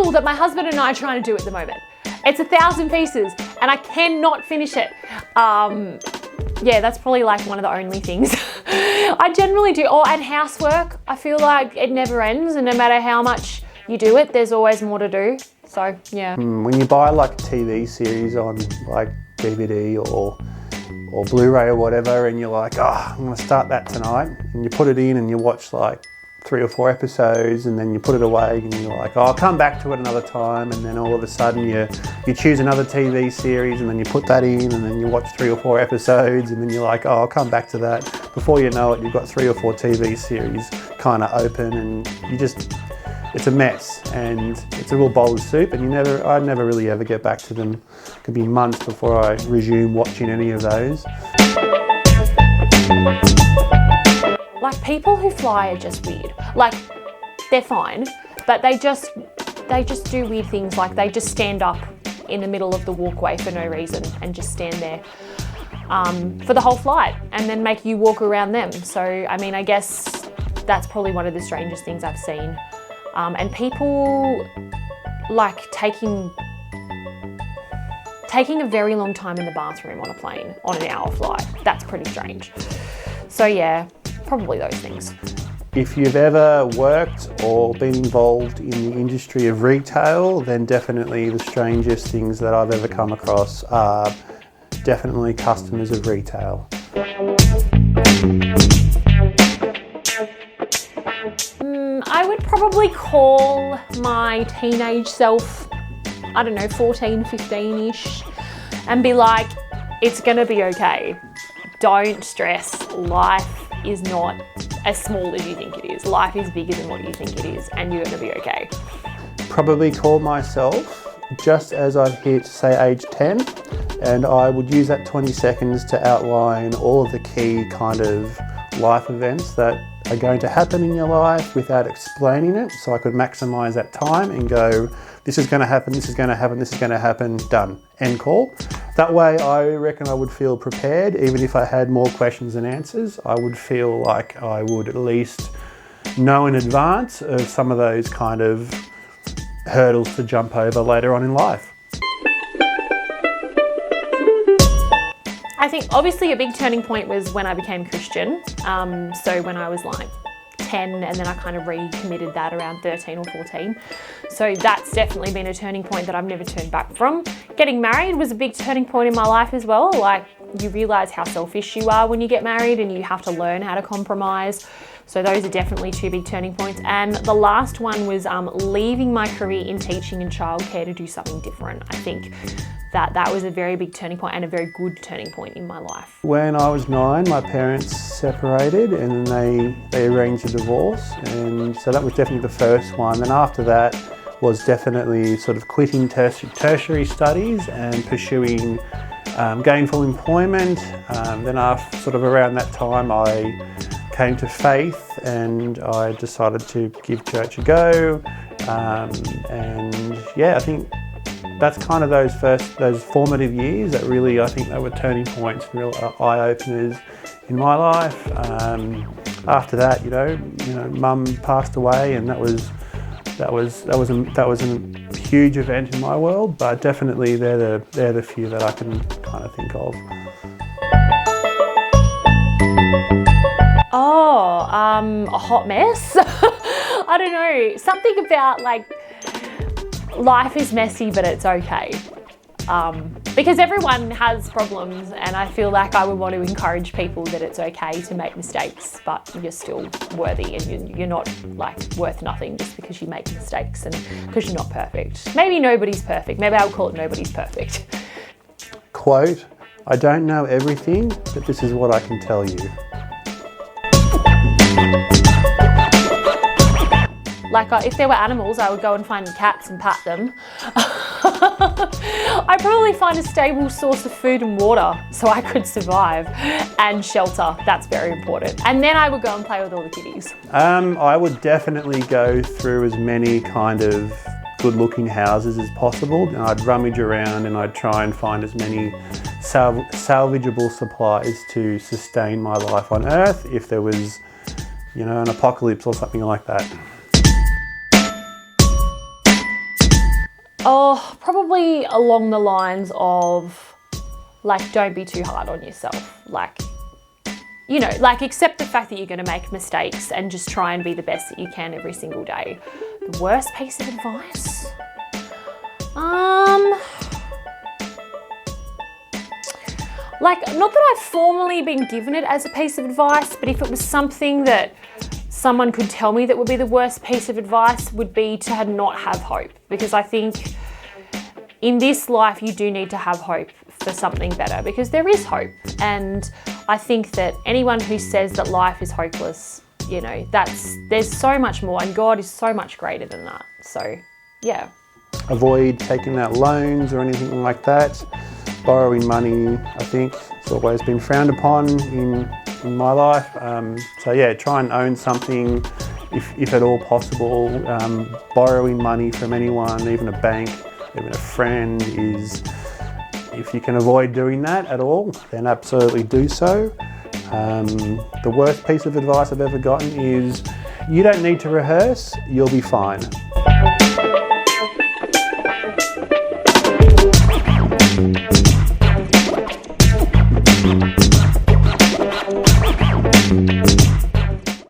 puzzle that my husband and I are trying to do at the moment. It's 1,000 pieces and I cannot finish it. Yeah, that's probably like one of the only things I generally do. Oh, and housework. I feel like it never ends, and no matter how much you do it, there's always more to do. So, yeah. When you buy like a TV series on like DVD or Blu-ray or whatever, and you're like, oh, I'm gonna start that tonight, and you put it in and you watch like 3 or 4 episodes, and then you put it away and you're like, oh, I'll come back to it another time, and then all of a sudden you choose another TV series and then you put that in, and then you watch 3 or 4 episodes, and then you're like, oh, I'll come back to that. Before you know it, you've got 3 or 4 TV series kind of open, and it's a mess, and it's a real bowl of soup, and I never really ever get back to them. It could be months before I resume watching any of those. Like, people who fly are just weird. Like, they're fine, but they just do weird things. Like, they just stand up in the middle of the walkway for no reason and just stand there for the whole flight, and then make you walk around them. So, I mean, I guess that's probably one of the strangest things I've seen. And people like taking a very long time in the bathroom on a plane on an hour flight. That's pretty strange. So yeah, probably those things. If you've ever worked or been involved in the industry of retail, then definitely the strangest things that I've ever come across are definitely customers of retail. I would probably call my teenage self, I don't know, 14, 15-ish, and be like, it's gonna be okay. Don't stress. Life is not as small as you think it is. Life is bigger than what you think it is, and you're gonna be okay. Probably call myself just as I've hit, say, age 10, and I would use that 20 seconds to outline all of the key kind of life events that are going to happen in your life without explaining it, so I could maximize that time and go, this is going to happen, this is going to happen, this is going to happen, done, end call. That way I reckon I would feel prepared. Even if I had more questions than answers, I would feel like I would at least know in advance of some of those kind of hurdles to jump over later on in life. I think obviously a big turning point was when I became Christian. So when I was like 10, and then I kind of recommitted that around 13 or 14. So that's definitely been a turning point that I've never turned back from. Getting married was a big turning point in my life as well. Like, you realise how selfish you are when you get married, and you have to learn how to compromise. So those are definitely 2 big turning points. And the last one was leaving my career in teaching and childcare to do something different. I think that was a very big turning point and a very good turning point in my life. When I was 9, my parents separated, and then they arranged a divorce, and so that was definitely the first one. And after that was definitely sort of quitting tertiary studies and pursuing gainful employment. Then after sort of around that time, I came to faith, and I decided to give church a go. And yeah, I think that's kind of those formative years that really, I think they were turning points, real eye-openers in my life. After that, you know, Mum passed away, and that was a huge event in my world. But definitely, they're the few that I can kind of think of. Oh, a hot mess. I don't know. Something about like, life is messy, but it's okay. Because everyone has problems, and I feel like I would want to encourage people that it's okay to make mistakes, but you're still worthy, and you're not like worth nothing just because you make mistakes and because you're not perfect. Maybe nobody's perfect. Maybe I would call it nobody's perfect. Quote, I don't know everything, but this is what I can tell you. Like, if there were animals, I would go and find cats and pat them. I'd probably find a stable source of food and water so I could survive, and shelter. That's very important. And then I would go and play with all the kitties. I would definitely go through as many kind of good-looking houses as possible. And I'd rummage around, and I'd try and find as many salvageable supplies to sustain my life on Earth if there was, you know, an apocalypse or something like that. Oh, probably along the lines of, like, don't be too hard on yourself. Like, you know, like, accept the fact that you're going to make mistakes and just try and be the best that you can every single day. The worst piece of advice? Like, not that I've formally been given it as a piece of advice, but if it was something that someone could tell me that would be the worst piece of advice, would be to not have hope. Because I think in this life you do need to have hope for something better, because there is hope. And I think that anyone who says that life is hopeless, you know, there's so much more, and God is so much greater than that. So, yeah. Avoid taking out loans or anything like that. Borrowing money, I think, has always been frowned upon in my life. So yeah, try and own something if at all possible. Borrowing money from anyone, even a bank, even a friend, is, if you can avoid doing that at all, then absolutely do so. The worst piece of advice I've ever gotten is, you don't need to rehearse, you'll be fine.